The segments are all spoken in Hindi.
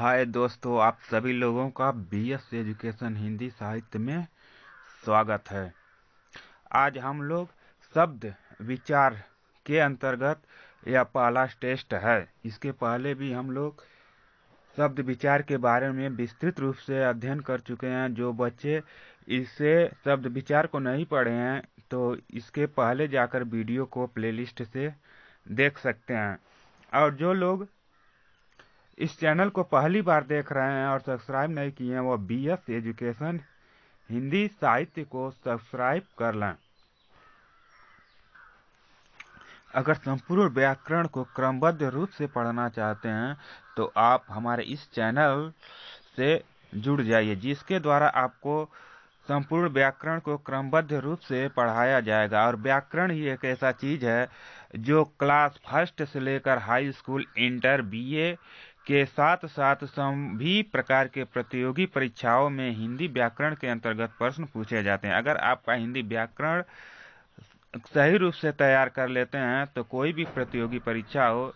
हाय दोस्तों, आप सभी लोगों का बीएस एजुकेशन हिंदी साहित्य में स्वागत है। आज हम लोग शब्द विचार के अंतर्गत यह पहला टेस्ट है। इसके पहले भी हम लोग शब्द विचार के बारे में विस्तृत रूप से अध्ययन कर चुके हैं। जो बच्चे इसे शब्द विचार को नहीं पढ़े हैं तो इसके पहले जाकर वीडियो को प्लेलिस्ट से देख सकते हैं। और जो लोग इस चैनल को पहली बार देख रहे हैं और सब्सक्राइब नहीं किए हैं वो बीएस एजुकेशन हिंदी साहित्य को सब्सक्राइब कर लें। अगर संपूर्ण व्याकरण को क्रमबद्ध रूप से पढ़ना चाहते हैं तो आप हमारे इस चैनल से जुड़ जाइए, जिसके द्वारा आपको संपूर्ण व्याकरण को क्रमबद्ध रूप से पढ़ाया जाएगा। और व्याकरण ही एक ऐसा चीज है जो क्लास फर्स्ट से लेकर हाई स्कूल, इंटर, बीए के साथ साथ सभी प्रकार के प्रतियोगी परीक्षाओं में हिंदी व्याकरण के अंतर्गत प्रश्न पूछे जाते हैं। अगर आपका हिंदी व्याकरण सही रूप से तैयार कर लेते हैं तो कोई भी प्रतियोगी परीक्षा हो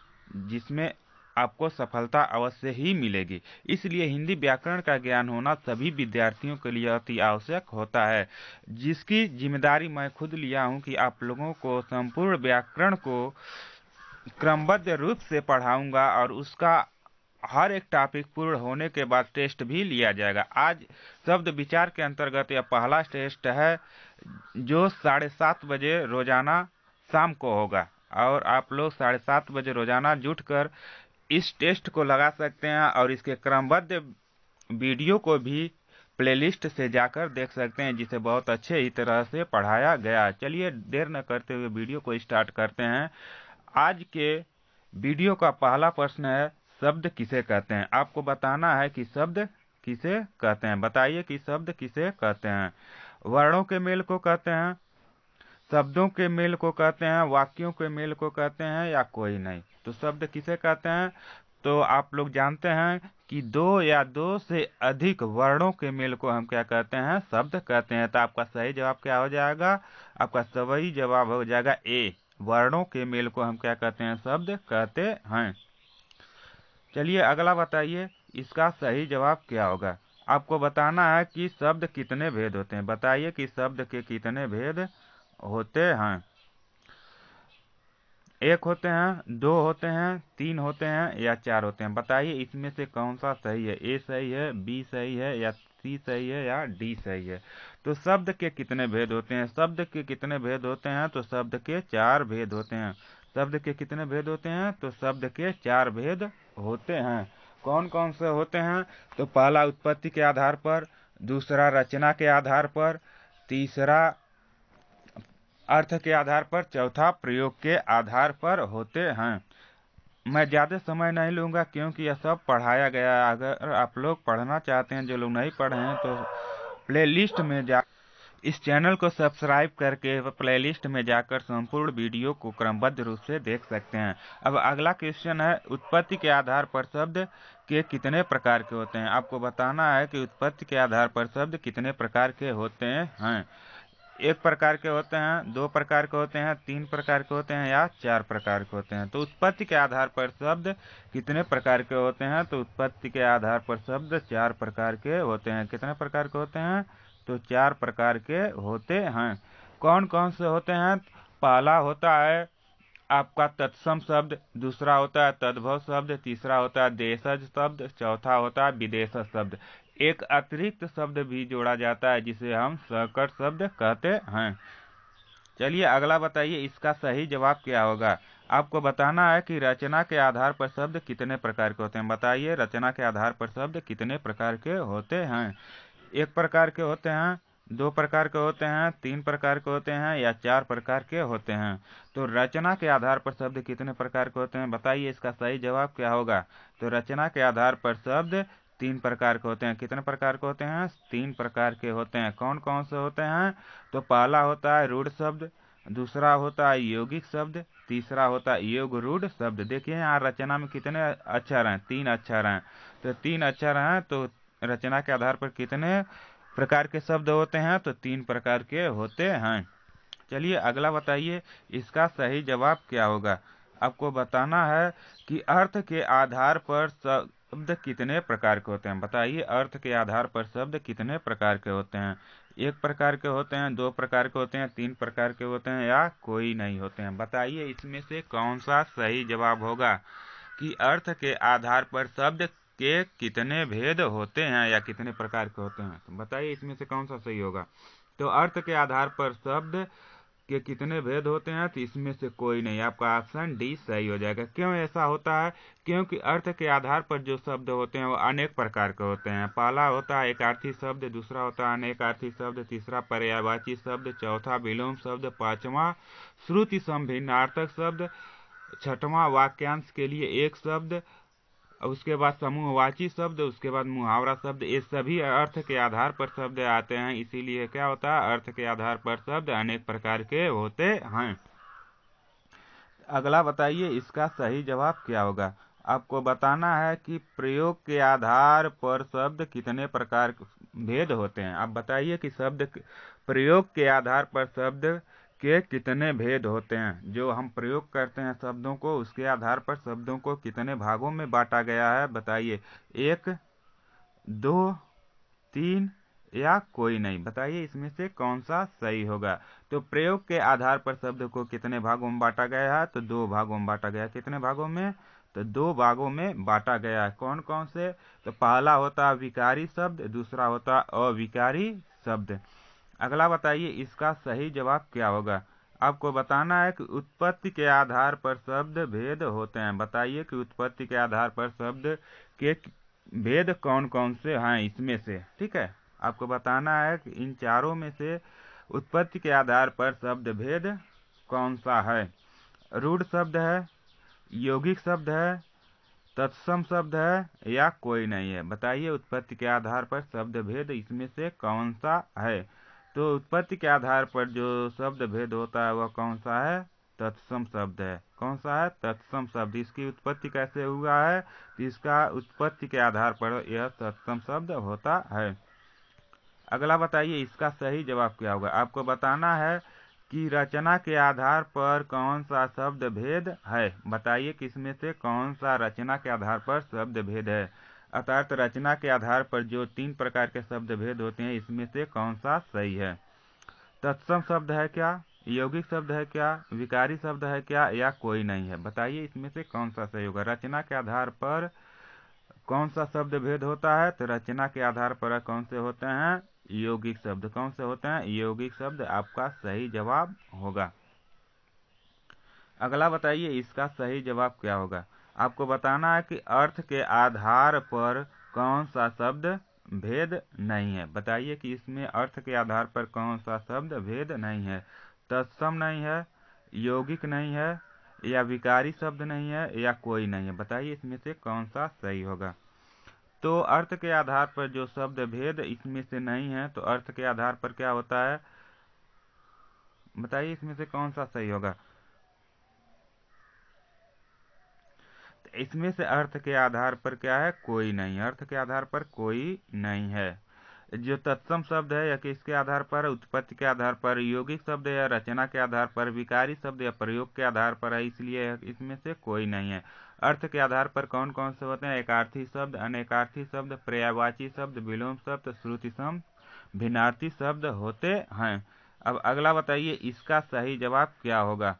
जिसमें आपको सफलता अवश्य ही मिलेगी। इसलिए हिंदी व्याकरण का ज्ञान होना सभी विद्यार्थियों के लिए अति आवश्यक होता है, जिसकी जिम्मेदारी मैं खुद लिया हूं कि आप लोगों को संपूर्ण व्याकरण को क्रमबद्ध रूप से पढ़ाऊंगा और उसका हर एक टॉपिक पूर्ण होने के बाद टेस्ट भी लिया जाएगा। आज शब्द विचार के अंतर्गत यह पहला टेस्ट है जो 7:30 बजे रोजाना शाम को होगा, और आप लोग 7:30 बजे रोजाना जुटकर इस टेस्ट को लगा सकते हैं और इसके क्रमबद्ध वीडियो को भी प्लेलिस्ट से जाकर देख सकते हैं, जिसे बहुत अच्छे ही तरह से पढ़ाया गया। चलिए देर न करते हुए वीडियो को स्टार्ट करते हैं। आज के वीडियो का पहला प्रश्न है, शब्द किसे कहते हैं? आपको बताना है कि शब्द किसे कहते हैं। बताइए कि शब्द किसे कहते हैं। वर्णों के मेल को कहते हैं, शब्दों के मेल को कहते हैं, वाक्यों के मेल को कहते हैं, या कोई नहीं? तो शब्द किसे कहते हैं? तो आप लोग जानते हैं कि दो या दो से अधिक वर्णों के मेल को हम क्या कहते हैं? शब्द कहते हैं। तो आपका सही जवाब क्या हो जाएगा? आपका सही जवाब हो जाएगा ए। वर्णों के मेल को हम क्या कहते हैं? शब्द कहते हैं। चलिए अगला बताइए, इसका सही जवाब क्या होगा? आपको बताना है कि शब्द कितने भेद होते हैं। बताइए कि शब्द के कितने भेद होते हैं। एक होते हैं, दो होते हैं, तीन होते हैं, या चार होते हैं? बताइए इसमें से कौन सा सही है? ए सही है, बी सही है, या सी सही है, या डी सही है? तो शब्द के कितने भेद होते हैं? शब्द के कितने भेद होते हैं? तो शब्द के चार भेद होते हैं। शब्द के कितने भेद होते हैं? तो शब्द के चार भेद होते हैं। कौन कौन से होते हैं? तो पहला उत्पत्ति के आधार पर, दूसरा रचना के आधार पर, तीसरा अर्थ के आधार पर, चौथा प्रयोग के आधार पर होते हैं। मैं ज्यादा समय नहीं लूंगा क्योंकि यह सब पढ़ाया गया है। अगर आप लोग पढ़ना चाहते हैं, जो लोग नहीं पढ़े हैं, तो प्लेलिस्ट में जा इस चैनल को सब्सक्राइब करके प्लेलिस्ट में जाकर संपूर्ण वीडियो को क्रमबद्ध रूप से देख सकते हैं। अब अगला क्वेश्चन है, उत्पत्ति के आधार पर शब्द के कितने प्रकार के होते हैं? आपको बताना है कि उत्पत्ति के आधार पर शब्द कितने प्रकार के होते हैं। एक प्रकार के होते हैं, दो प्रकार के होते हैं, तीन प्रकार के होते हैं, या चार प्रकार के होते हैं? तो उत्पत्ति के आधार पर शब्द कितने प्रकार के होते हैं? तो उत्पत्ति के आधार पर शब्द चार प्रकार के होते हैं। कितने प्रकार के होते हैं? तो चार प्रकार के होते हैं। कौन कौन से होते हैं? पहला होता है आपका तत्सम शब्द, दूसरा होता है तद्भव शब्द, तीसरा होता है देशज शब्द, चौथा होता है विदेशज शब्द। एक अतिरिक्त शब्द भी जोड़ा जाता है जिसे हम सहकर शब्द कहते हैं। चलिए अगला बताइए, इसका सही जवाब क्या होगा? आपको बताना है कि रचना के आधार पर शब्द कितने प्रकार के होते हैं। बताइए रचना के आधार पर शब्द कितने प्रकार के होते हैं। एक प्रकार के होते हैं, दो प्रकार के होते हैं, तीन प्रकार के होते हैं, या चार प्रकार के होते हैं? तो रचना के आधार पर शब्द कितने प्रकार के होते हैं? बताइए इसका सही जवाब क्या होगा? तो रचना के आधार पर शब्द तीन प्रकार के होते हैं। कितने प्रकार के होते हैं? तीन प्रकार के होते हैं। कौन कौन से होते हैं? तो पहला होता है रूढ़ शब्द, दूसरा होता है यौगिक शब्द, तीसरा होता है योग रूढ़ शब्द। देखिए यहाँ रचना में कितने अक्षर हैं? तीन अक्षर हैं। तो तीन अक्षर हैं, तो रचना के आधार पर कितने प्रकार के शब्द होते हैं? तो तीन प्रकार के होते हैं। चलिए अगला बताइए, इसका सही जवाब क्या होगा? आपको बताना है कि अर्थ के आधार पर शब्द कितने प्रकार के होते हैं? बताइए, अर्थ के आधार पर शब्द कितने प्रकार के होते हैं? एक प्रकार के होते हैं, दो प्रकार के होते हैं, तीन प्रकार के होते हैं, या कोई नहीं होते हैं? बताइए इसमें से कौन सा सही जवाब होगा कि अर्थ के आधार पर शब्द के कितने भेद होते हैं या कितने प्रकार के होते हैं? तो बताइए इसमें से कौन सा सही होगा। तो अर्थ के आधार पर शब्द के कितने भेद होते हैं, तो इसमें से कोई नहीं। आपका ऑप्शन डी सही हो जाएगा। क्यों ऐसा होता है? क्योंकि अर्थ के आधार पर जो शब्द होते हैं वो अनेक प्रकार के होते हैं। पहला होता है एकार्थी शब्द, दूसरा होता है अनेकार्थी शब्द, तीसरा पर्यायवाची शब्द, चौथा विलोम शब्द, पांचवा श्रुति संभिन्नार्थक शब्द, छठवां वाक्यांश के लिए एक शब्द, उसके बाद समूहवाची शब्द, उसके बाद मुहावरा शब्द। ये सभी अर्थ के आधार पर शब्द आते हैं, इसीलिए क्या होता है, अर्थ के आधार पर शब्द अनेक प्रकार के होते हैं। अगला बताइए इसका सही जवाब क्या होगा। आपको बताना है कि प्रयोग के आधार पर शब्द कितने प्रकार भेद होते हैं। आप बताइए कि शब्द प्रयोग के आधार पर शब्द के कितने भेद होते हैं। जो हम प्रयोग करते हैं शब्दों को, उसके आधार पर शब्दों को कितने भागों में बांटा गया है। बताइए, एक, दो, तीन या कोई नहीं। बताइए इसमें से कौन सा सही होगा। तो प्रयोग के आधार पर शब्द को कितने भागों में बांटा गया है, तो दो भागों में बांटा गया। कितने भागों में? तो दो भागों में बांटा गया है। कौन कौन से? तो पहला होता है विकारी शब्द, दूसरा होता है अविकारी शब्द। अगला बताइए इसका सही जवाब क्या होगा। आपको बताना है कि उत्पत्ति के आधार पर शब्द भेद होते हैं। बताइए कि उत्पत्ति के आधार पर शब्द के भेद कौन कौन से हैं इसमें से। ठीक है, आपको बताना है कि इन चारों में से उत्पत्ति के आधार पर शब्द भेद कौन सा है। रूढ़ शब्द है, यौगिक शब्द है, तत्सम शब्द है, या कोई नहीं है। बताइए उत्पत्ति के आधार पर शब्द भेद इसमें से कौन सा है। तो उत्पत्ति के आधार पर जो शब्द भेद होता है वह कौन सा है? तत्सम शब्द है। कौन सा है? तत्सम शब्द। इसकी उत्पत्ति कैसे हुआ है? तो इसका उत्पत्ति के आधार पर यह तत्सम शब्द होता है। अगला बताइए इसका सही जवाब क्या होगा। आपको बताना है कि रचना के आधार पर कौन सा शब्द भेद है। बताइए कि इसमें से कौन सा रचना के आधार पर शब्द भेद है। अर्थात रचना के आधार पर जो तीन प्रकार के शब्द भेद होते हैं, इसमें से कौन सा सही है। तत्सम शब्द है क्या, यौगिक शब्द है क्या, विकारी शब्द है क्या, या कोई नहीं है। बताइए इसमें से कौन सा सही होगा। रचना के आधार पर कौन सा शब्द भेद होता है, तो रचना के आधार पर कौन से होते हैं? यौगिक शब्द। कौन से होते हैं? यौगिक शब्द आपका सही जवाब होगा। अगला बताइए इसका सही जवाब क्या होगा। आपको बताना है कि अर्थ के आधार पर कौन सा शब्द भेद नहीं है। बताइए कि इसमें अर्थ के आधार पर कौन सा शब्द भेद नहीं है। तत्सम नहीं है, यौगिक नहीं है, या विकारी शब्द नहीं है, या कोई नहीं है। बताइए इसमें से कौन सा सही होगा। तो अर्थ के आधार पर जो शब्द भेद इसमें से नहीं है, तो अर्थ के आधार पर क्या होता है। बताइए इसमें से कौन सा सही होगा। इसमें से अर्थ के आधार पर क्या है? कोई नहीं। अर्थ के आधार पर कोई नहीं है। जो तत्सम शब्द है या किसके आधार पर? उत्पत्ति के आधार पर। यौगिक शब्द है या रचना के आधार पर। विकारी शब्द या प्रयोग के आधार पर है, इसलिए इसमें से कोई नहीं है। अर्थ के आधार पर कौन कौन से होते हैं? एकार्थी शब्द, अनेकार्थी शब्द, पर्यायवाची शब्द, विलोम शब्द, श्रुति भिन्नार्थी शब्द होते हैं। अब अगला बताइए इसका सही जवाब क्या होगा।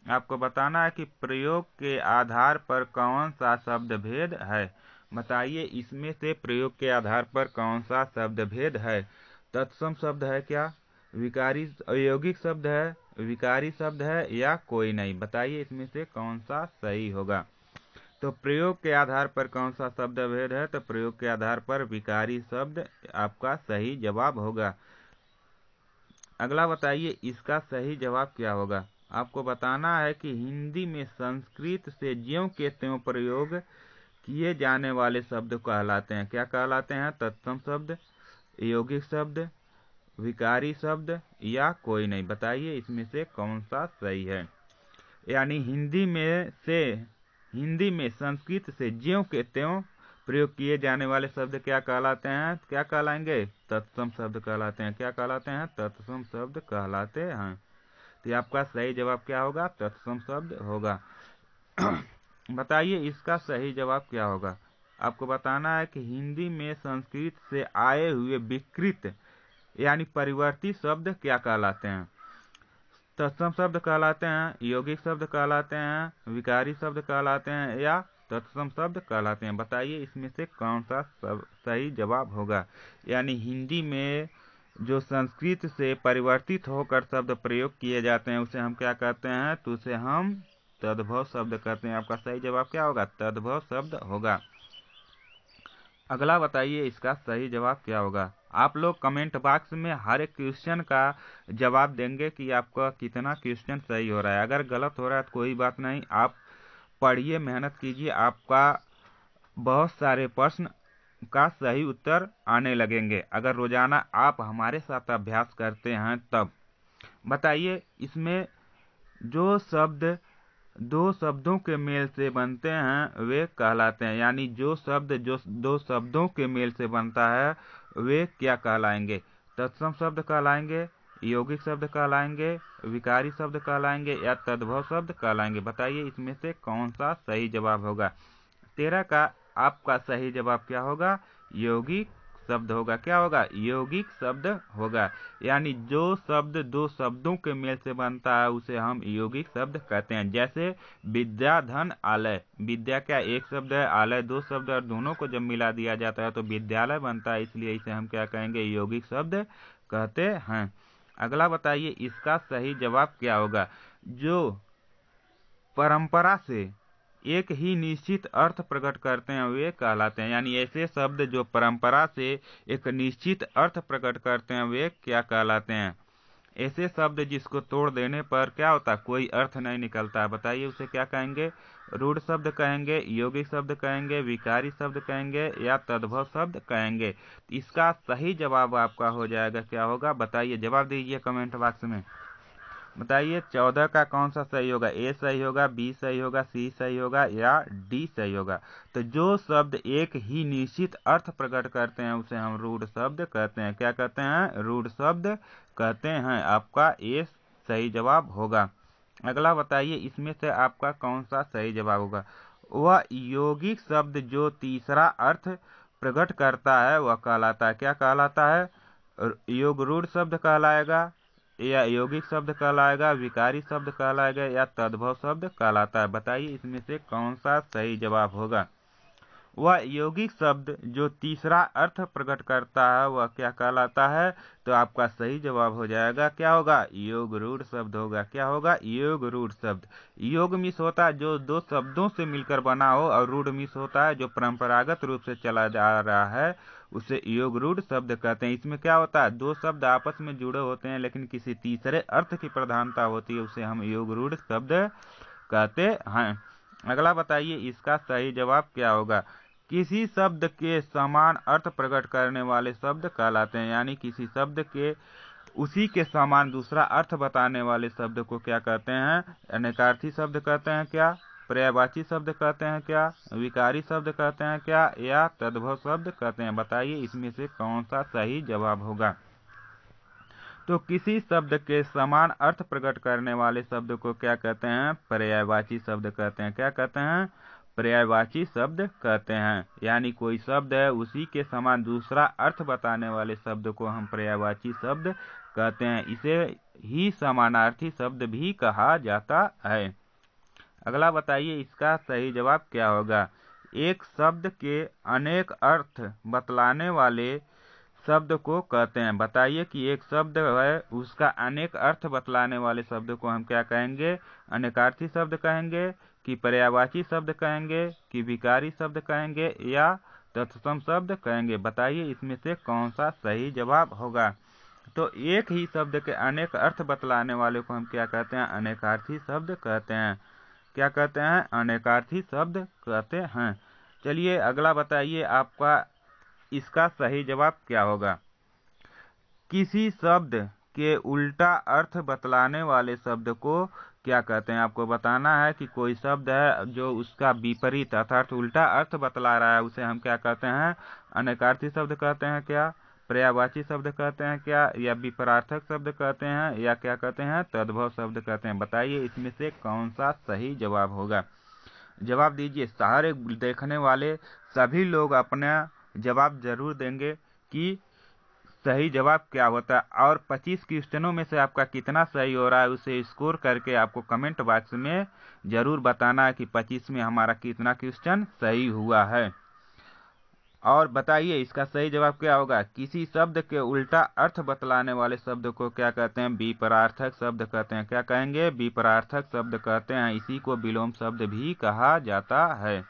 आपको बताना है कि प्रयोग के आधार पर कौन सा शब्द भेद है। बताइए इसमें से प्रयोग के आधार पर कौन सा शब्द भेद है। तत्सम शब्द है क्या, विकारी यौगिक शब्द है, विकारी शब्द है, या कोई नहीं। बताइए इसमें से कौन सा सही होगा। तो प्रयोग के आधार पर कौन सा शब्द भेद है, तो प्रयोग के आधार पर विकारी शब्द आपका सही जवाब होगा। अगला बताइए इसका सही जवाब क्या होगा। आपको बताना है कि हिंदी में संस्कृत से ज्यों के त्यों प्रयोग किए जाने वाले शब्द कहलाते हैं। क्या कहलाते हैं? तत्सम शब्द, यौगिक शब्द, विकारी शब्द, या कोई नहीं। बताइए इसमें से कौन सा सही है। यानी हिंदी में संस्कृत से ज्यों के त्यों प्रयोग किए जाने वाले शब्द क्या कहलाते हैं? क्या कहलाएंगे? तत्सम शब्द कहलाते हैं। क्या कहलाते हैं? तत्सम शब्द कहलाते हैं। तो आपका सही जवाब क्या होगा? तत्सम शब्द होगा। बताइए इसका सही जवाब क्या होगा। आपको बताना है कि हिंदी में संस्कृत से आए हुए विकृत यानी परिवर्तित शब्द क्या कहलाते हैं। तत्सम शब्द कहलाते हैं, यौगिक शब्द कहलाते हैं, विकारी शब्द कहलाते हैं या तत्सम शब्द कहलाते हैं। बताइए इसमें से कौन सा सही जवाब होगा। यानी हिंदी में जो संस्कृत से परिवर्तित होकर शब्द प्रयोग किए जाते हैं उसे हम क्या कहते हैं, तो उसे हम तद्भव शब्द कहते हैं। आपका सही जवाब क्या होगा, तद्भव शब्द होगा। अगला बताइए इसका सही जवाब क्या होगा। आप लोग कमेंट बॉक्स में हर एक क्वेश्चन का जवाब देंगे कि आपका कितना क्वेश्चन सही हो रहा है। अगर गलत हो रहा है तो कोई बात नहीं, आप पढ़िए, मेहनत कीजिए, आपका बहुत सारे प्रश्न का सही उत्तर आने लगेंगे अगर रोजाना आप हमारे साथ अभ्यास करते हैं तब। बताइए इसमें जो शब्द दो शब्दों के मेल से बनते हैं वे कहलाते हैं। यानी जो शब्द जो दो शब्दों के मेल से बनता है वे क्या कहलाएंगे, तत्सम शब्द कहलाएंगे, यौगिक शब्द कहलाएंगे, विकारी शब्द कहलाएंगे या तद्भव शब्द कहलाएंगे। बताइए इसमें से कौन सा सही जवाब होगा। 13 का आपका सही जवाब क्या होगा, यौगिक शब्द होगा। क्या होगा, यौगिक शब्द होगा। यानी जो शब्द दो शब्दों के मेल से बनता है उसे हम यौगिक शब्द कहते हैं। जैसे विद्या, धन, आलय। विद्या क्या एक शब्द है, आलय दो शब्द है, और दोनों को जब मिला दिया जाता है तो विद्यालय बनता है, इसलिए इसे हम क्या कहेंगे, यौगिक शब्द कहते हैं। अगला बताइए इसका सही जवाब क्या होगा। जो परंपरा से एक ही निश्चित अर्थ प्रकट करते हैं वे कहलाते हैं। यानी ऐसे शब्द जो परंपरा से एक निश्चित अर्थ प्रकट करते हैं वे क्या कहलाते हैं। ऐसे शब्द जिसको तोड़ देने पर क्या होता है, कोई अर्थ नहीं निकलता। बताइए उसे क्या कहेंगे, रूढ़ शब्द कहेंगे, यौगिक शब्द कहेंगे, विकारी शब्द कहेंगे या तद्भव शब्द कहेंगे। इसका सही जवाब आपका हो जाएगा, क्या होगा बताइए, जवाब दीजिए कमेंट बॉक्स में। बताइए 14 का कौन सा सही होगा, ए सही होगा, बी सही होगा, सी सही होगा या डी सही होगा। तो जो शब्द एक ही निश्चित अर्थ प्रकट करते हैं उसे हम रूढ़ शब्द कहते हैं। क्या कहते हैं, रूढ़ शब्द कहते हैं। आपका ए सही जवाब होगा। अगला बताइए इसमें से आपका कौन सा सही जवाब होगा। वह यौगिक शब्द जो तीसरा अर्थ प्रकट करता है वह कहलाता है। क्या कहलाता है, योग रूढ़ शब्द कहलाएगा या यौगिक शब्द कहलाएगा, विकारी शब्द कहलाएगा या तद्भव शब्द कहलाता है। बताइए इसमें से कौन सा सही जवाब होगा। वह यौगिक शब्द जो तीसरा अर्थ प्रकट करता है वह क्या कहलाता है, तो आपका सही जवाब हो जाएगा, क्या होगा, योग रूढ़ शब्द होगा। क्या होगा, योग रूढ़ शब्द। योग मिस होता है जो दो शब्दों से मिलकर बना हो, और रूढ़ मिस होता है जो परंपरागत रूप से चला जा रहा है, उसे योग रूढ़ शब्द कहते हैं। इसमें क्या होता है, दो शब्द आपस में जुड़े होते हैं लेकिन किसी तीसरे अर्थ की प्रधानता होती है, उसे हम योग रूढ़ शब्द कहते हैं। अगला बताइए इसका सही जवाब क्या होगा। किसी शब्द के समान अर्थ प्रकट करने वाले शब्द कहलाते हैं। यानी किसी शब्द के उसी के समान दूसरा अर्थ बताने वाले शब्द को क्या कहते हैं, अनेकार्थी शब्द कहते हैं क्या, पर्यायवाची शब्द कहते हैं क्या, विकारी शब्द कहते हैं क्या या तद्भव शब्द कहते हैं। बताइए इसमें से कौन सा सही जवाब होगा। तो किसी शब्द के समान अर्थ प्रकट करने वाले शब्द को क्या कहते हैं, पर्यायवाची शब्द कहते हैं। क्या कहते हैं, पर्यायवाची शब्द कहते हैं। यानी कोई शब्द है उसी के समान दूसरा अर्थ बताने वाले शब्द को हम पर्यायवाची शब्द कहते हैं। इसे ही समानार्थी शब्द भी कहा जाता है। अगला बताइए इसका सही जवाब क्या होगा। एक शब्द के अनेक अर्थ बतलाने वाले शब्द को कहते हैं। बताइए कि एक शब्द है उसका अनेक अर्थ बतलाने वाले शब्द को हम क्या कहेंगे, अनेकार्थी शब्द कहेंगे कि पर्यायवाची शब्द कहेंगे कि विकारी शब्द कहेंगे या तत्सम शब्द कहेंगे। बताइए इसमें से कौन सा सही जवाब होगा। तो एक ही शब्द के अनेक अर्थ बतलाने वाले को हम क्या कहते हैं, अनेकार्थी शब्द कहते हैं। क्या कहते हैं, अनेकार्थी शब्द कहते हैं। चलिए अगला बताइए आपका इसका सही जवाब क्या होगा। किसी शब्द के उल्टा अर्थ बतलाने वाले शब्द को क्या कहते हैं। आपको बताना है कि कोई शब्द है जो उसका विपरीत अर्थात उल्टा अर्थ बतला रहा है उसे हम क्या कहते हैं, अनेकार्थी शब्द कहते हैं क्या, पर्यायवाची शब्द कहते हैं क्या या विपरार्थक शब्द कहते हैं या क्या कहते हैं, तद्भव शब्द कहते हैं। बताइए इसमें से कौन सा सही जवाब होगा। जवाब दीजिए। सारे देखने वाले सभी लोग अपना जवाब जरूर देंगे कि सही जवाब क्या होता है, और 25 क्वेश्चनों में से आपका कितना सही हो रहा है उसे स्कोर करके आपको कमेंट बॉक्स में जरूर बताना है कि 25 में हमारा कितना क्वेश्चन सही हुआ है। और बताइए इसका सही जवाब क्या होगा। किसी शब्द के उल्टा अर्थ बतलाने वाले शब्द को क्या कहते हैं? विपरार्थक शब्द कहते हैं। क्या कहेंगे? विपरार्थक शब्द कहते हैं। इसी को विलोम शब्द भी कहा जाता है।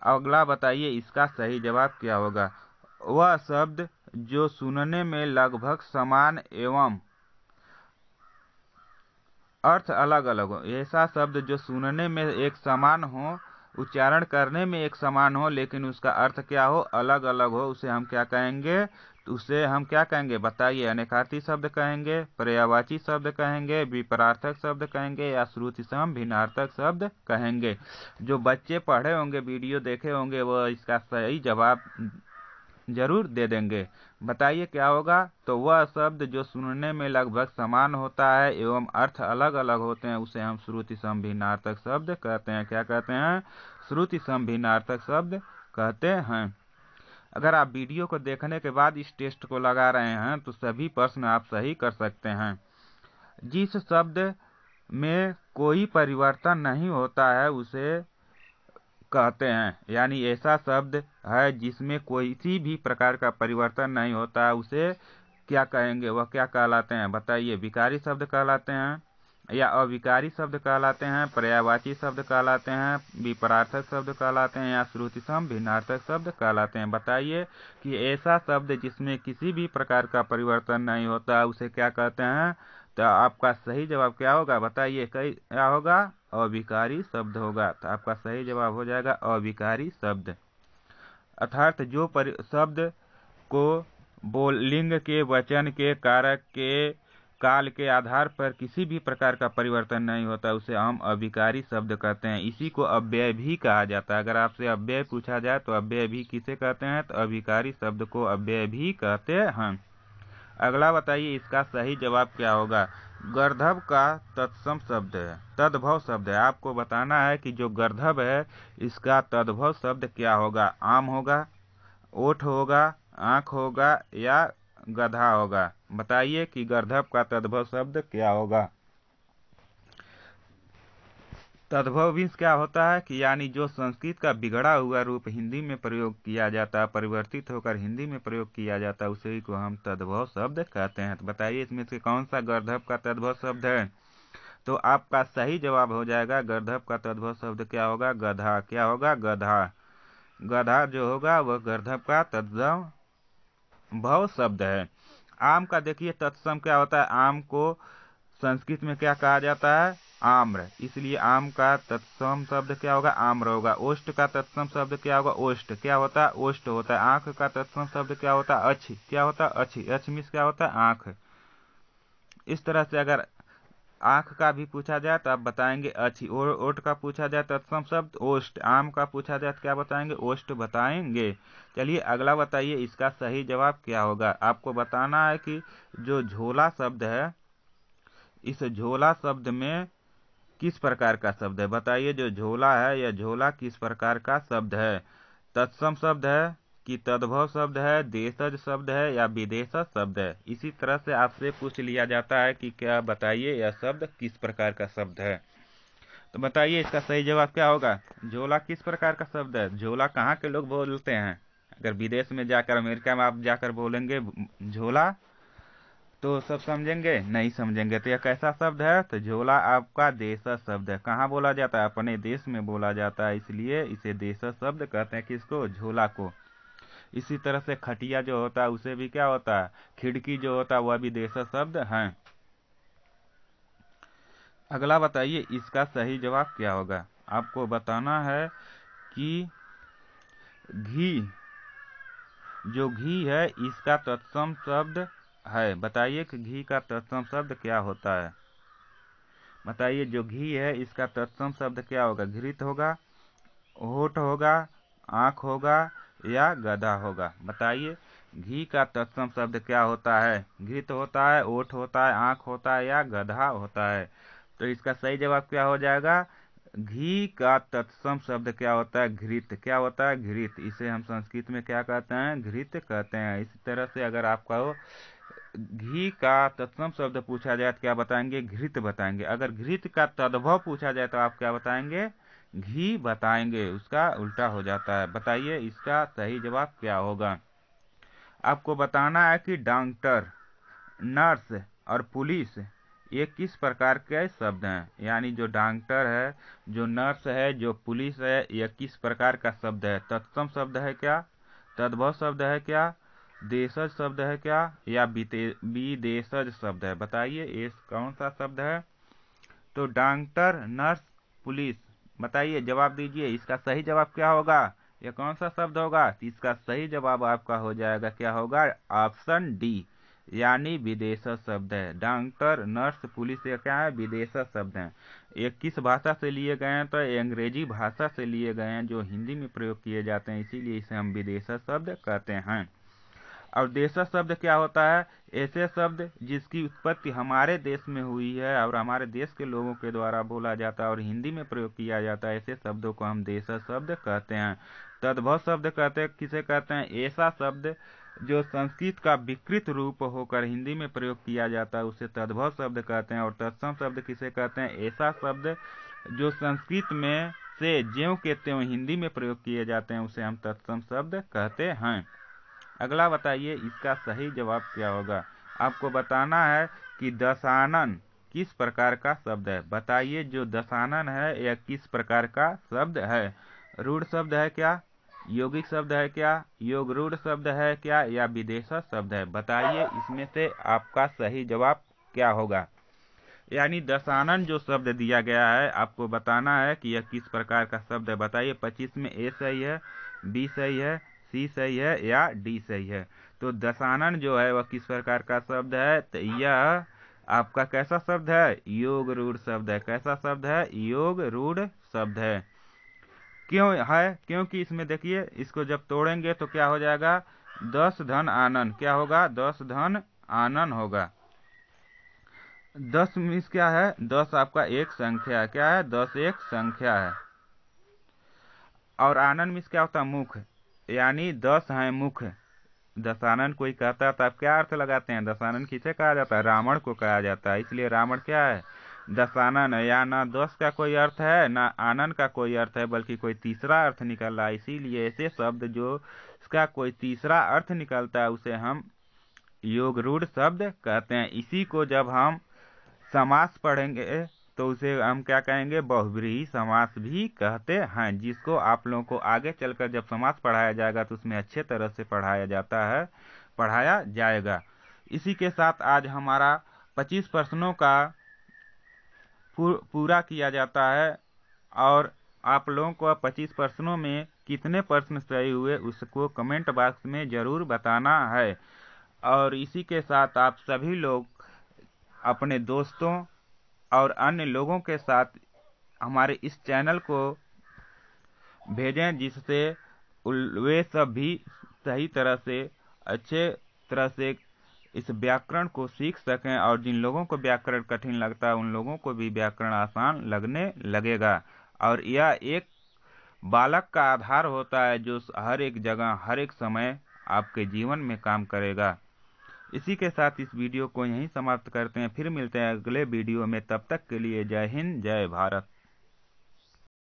अगला बताइए इसका सही जवाब क्या होगा। वह शब्द जो सुनने में लगभग समान एवं अर्थ अलग अलग हो। ऐसा शब्द जो सुनने में एक समान हो, उच्चारण करने में एक समान हो, लेकिन उसका अर्थ क्या हो? अलग अलग हो, उसे हम क्या कहेंगे? तो उसे हम क्या कहेंगे? बताइए। अनेकार्थी शब्द कहेंगे, पर्यायवाची शब्द कहेंगे, विपरार्थक शब्द कहेंगे, या श्रुतिसम भिन्नार्थक शब्द कहेंगे। जो बच्चे पढ़े होंगे, वीडियो देखे होंगे, वह इसका सही जवाब जरूर दे देंगे। बताइए क्या होगा। तो वह शब्द जो सुनने में लगभग समान होता है एवं अर्थ अलग अलग होते हैं उसे हम श्रुति सम भिन्नार्थक शब्द कहते हैं। क्या कहते हैं? श्रुति सम भिन्नार्थक शब्द कहते हैं। अगर आप वीडियो को देखने के बाद इस टेस्ट को लगा रहे हैं तो सभी प्रश्न आप सही कर सकते हैं। जिस शब्द में कोई परिवर्तन नहीं होता है उसे कहते हैं, यानी ऐसा शब्द है जिसमें किसी भी प्रकार का परिवर्तन नहीं होता है उसे क्या कहेंगे? वह क्या कहलाते हैं? बताइए। विकारी शब्द कहलाते हैं, या अविकारी शब्द कहलाते हैं, पर्यायवाची शब्द कहलाते हैं, विपरार्थक शब्द कहलाते हैं, या श्रुतिसम भिन्नार्थक शब्द कहलाते हैं। बताइए कि ऐसा शब्द जिसमें किसी भी प्रकार का परिवर्तन नहीं होता उसे क्या कहते हैं? तो आपका सही जवाब क्या होगा? बताइए क्या होगा? अविकारी शब्द होगा। तो आपका सही जवाब हो जाएगा अविकारी शब्द। अर्थात जो शब्द को लिंग के, वचन के, कारक के, काल के आधार पर किसी भी प्रकार का परिवर्तन नहीं होता उसे हम अविकारी शब्द कहते हैं। इसी को अव्यय भी कहा जाता है। अगर आपसे अव्यय पूछा जाए तो अव्यय भी किसे कहते हैं? तो अविकारी शब्द को अव्यय भी कहते हैं। अगला बताइए इसका सही जवाब क्या होगा। गर्दभ का तत्सम शब्द है, तद्भव शब्द है। आपको बताना है कि जो गर्दभ है इसका तद्भव शब्द क्या होगा। आम होगा, ओठ होगा, आंख होगा, या गधा होगा। बताइए कि गर्दभ का तद्भव शब्द क्या होगा। तद्भव मीन्स क्या होता है कि यानी जो संस्कृत का बिगड़ा हुआ रूप हिंदी में प्रयोग किया जाता है, परिवर्तित होकर हिंदी में प्रयोग किया जाता है, उसी को हम तद्भव शब्द कहते हैं। तो बताइए इसमें से कौन सा गर्दभ का तद्भव शब्द है। तो आपका सही जवाब हो जाएगा गर्दभ का तद्भव शब्द क्या होगा? गधा। क्या होगा? गधा। गधा जो होगा वह गर्दभ का तद्भव शब्द है। आम का देखिए तत्सम क्या होता है। आम को संस्कृत में क्या कहा जाता है? आम्र। इसलिए आम का तत्सम शब्द क्या होगा? आम्र होगा। ओष्ठ का तत्सम शब्द क्या होगा? ओष्ठ। क्या होता है? ओष्ठ होता है। आंख का तत्सम शब्द क्या होता है? अछ। क्या होता है? अछ। अछ मीन्स क्या होता है? आंख। इस तरह से अगर आंख का भी पूछा जाए तो आप बताएंगे अच्छी। ओठ का पूछा जाए तत्सम शब्द ओष्ठ। आम का पूछा जाए तो क्या बताएंगे? ओष्ठ बताएंगे। चलिए अगला बताइए इसका सही जवाब क्या होगा। आपको बताना है कि जो झोला शब्द है, इस झोला शब्द में किस प्रकार का शब्द है। बताइए जो झोला है यह झोला किस प्रकार का शब्द है। तत्सम शब्द है कि तद्भव शब्द है, देशज शब्द है, या विदेशज शब्द है। इसी तरह से आपसे पूछ लिया जाता है कि क्या बताइए यह शब्द किस प्रकार का शब्द है। तो बताइए इसका सही जवाब क्या होगा। झोला किस प्रकार का शब्द है। झोला कहाँ के लोग बोलते हैं। अगर विदेश में जाकर, अमेरिका में आप जाकर बोलेंगे झोला तो सब समझेंगे? नहीं समझेंगे। तो यह कैसा शब्द है। तो झोला आपका देशज शब्द है। कहाँ बोला जाता है? अपने देश में बोला जाता है, इसलिए इसे देशज शब्द कहते हैं। किसको? झोला को। इसी तरह से खटिया जो होता है उसे भी क्या होता है? खिड़की जो होता है वह भी देशज शब्द है। अगला बताइए इसका सही जवाब क्या होगा। आपको बताना है कि घी, जो घी है इसका तत्सम शब्द है। बताइए कि घी का तत्सम शब्द क्या होता है। बताइए जो घी है इसका तत्सम शब्द क्या होगा। घृत होगा, होठ होगा, आंख होगा, या गधा होगा। बताइए घी का तत्सम शब्द क्या होता है। घृत होता है, ओठ होता है, आंख होता है, या गधा होता है। तो इसका सही जवाब क्या हो जाएगा। घी का तत्सम शब्द क्या होता है? घृत। क्या होता है? घृत। इसे हम संस्कृत में क्या कहते हैं? घृत कहते हैं। इसी तरह से अगर आपका घी का तत्सम शब्द पूछा जाए तो क्या बताएंगे? घृत बताएंगे। अगर घृत का तद्भव पूछा जाए तो आप क्या बताएंगे? घी बताएंगे। उसका उल्टा हो जाता है। बताइए इसका सही जवाब क्या होगा? आपको बताना है कि डॉक्टर, नर्स और पुलिस ये किस प्रकार के शब्द हैं। यानी जो डॉक्टर है, जो नर्स है, जो पुलिस है, यह किस प्रकार का शब्द है? तत्सम शब्द है क्या? तद्भव शब्द है क्या? देशज शब्द है क्या? या विदेशज शब्द है? बताइए ये कौन सा शब्द है? तो डॉक्टर, नर्स, पुलिस। बताइए, जवाब दीजिए। इसका सही जवाब क्या होगा? यह कौन सा शब्द होगा? इसका सही जवाब आपका हो जाएगा, क्या होगा? ऑप्शन डी, यानी विदेशज शब्द है। डॉक्टर, नर्स, पुलिस ये क्या है? विदेशज शब्द हैं। ये किस भाषा से लिए गए हैं? तो ये अंग्रेजी भाषा से लिए गए हैं, जो हिंदी में प्रयोग किए जाते हैं, इसीलिए इसे हम विदेशज शब्द कहते हैं। और देशज शब्द क्या होता है? ऐसे शब्द जिसकी उत्पत्ति हमारे देश में हुई है और हमारे देश के लोगों के द्वारा बोला जाता है और हिंदी में प्रयोग किया जाता है, ऐसे शब्दों को हम देशज शब्द कहते हैं। तद्भव शब्द किसे कहते हैं? ऐसा शब्द जो संस्कृत का विकृत रूप होकर हिंदी में प्रयोग किया जाता है, उसे तद्भव शब्द कहते हैं। और तत्सम शब्द किसे कहते हैं? ऐसा शब्द जो संस्कृत में से ज्यों के त्यों हिंदी में प्रयोग किए जाते हैं, उसे हम तत्सम शब्द कहते हैं। अगला बताइए इसका सही जवाब क्या होगा? आपको बताना है कि दशानन किस प्रकार का शब्द है। बताइए जो दशानन है यह किस प्रकार का शब्द है? रूढ़ शब्द है क्या? यौगिक शब्द है क्या? योग रूढ़ शब्द है क्या? या विदेशज शब्द है? बताइए इसमें से आपका सही जवाब क्या होगा? यानी दशानन जो शब्द दिया गया है, आपको बताना है कि यह किस प्रकार का शब्द है। बताइए 25 में ए सही है, बी सही है, सी सही है या डी सही है? तो दशानन जो है वह किस प्रकार का शब्द है? तो यह आपका कैसा शब्द है? योग रूढ़ शब्द है। कैसा शब्द है? योग रूढ़ शब्द है। क्यों है? क्योंकि इसमें देखिए, इसको जब तोड़ेंगे तो क्या हो जाएगा? 10 धन आनन। क्या होगा? 10 धन आनन होगा। 10 मीन्स क्या है? 10 आपका एक संख्या है। क्या है? 10 एक संख्या है। और आनन मीन्स क्या होता है? मुख। यानी 10 है मुख। दशानन कोई कहता है तो आप क्या अर्थ लगाते हैं? दशानन किसे कहा जाता है? रावण को कहा जाता है। इसलिए रावण क्या है? दशानन है। या ना 10 का कोई अर्थ है, ना आनन का कोई अर्थ है, बल्कि कोई तीसरा अर्थ निकल रहा है। इसीलिए ऐसे शब्द जो इसका कोई तीसरा अर्थ निकलता है, उसे हम योग रूढ़ शब्द कहते हैं। इसी को जब हम समास पढ़ेंगे तो उसे हम क्या कहेंगे? बहुव्रीहि समास भी कहते हैं, जिसको आप लोगों को आगे चलकर जब समास पढ़ाया जाएगा तो उसमें अच्छे तरह से पढ़ाया जाएगा। इसी के साथ आज हमारा 25 प्रश्नों का पूरा किया जाता है। और आप लोगों को 25 प्रश्नों में कितने प्रश्न सही हुए उसको कमेंट बॉक्स में जरूर बताना है। और इसी के साथ आप सभी लोग अपने दोस्तों और अन्य लोगों के साथ हमारे इस चैनल को भेजें, जिससे वे सब भी सही तरह से, अच्छे तरह से इस व्याकरण को सीख सकें। और जिन लोगों को व्याकरण कठिन लगता है उन लोगों को भी व्याकरण आसान लगने लगेगा। और यह एक बालक का आधार होता है जो हर एक जगह, हर एक समय आपके जीवन में काम करेगा। इसी के साथ इस वीडियो को यहीं समाप्त करते हैं। फिर मिलते हैं अगले वीडियो में। तब तक के लिए जय हिंद, जय भारत।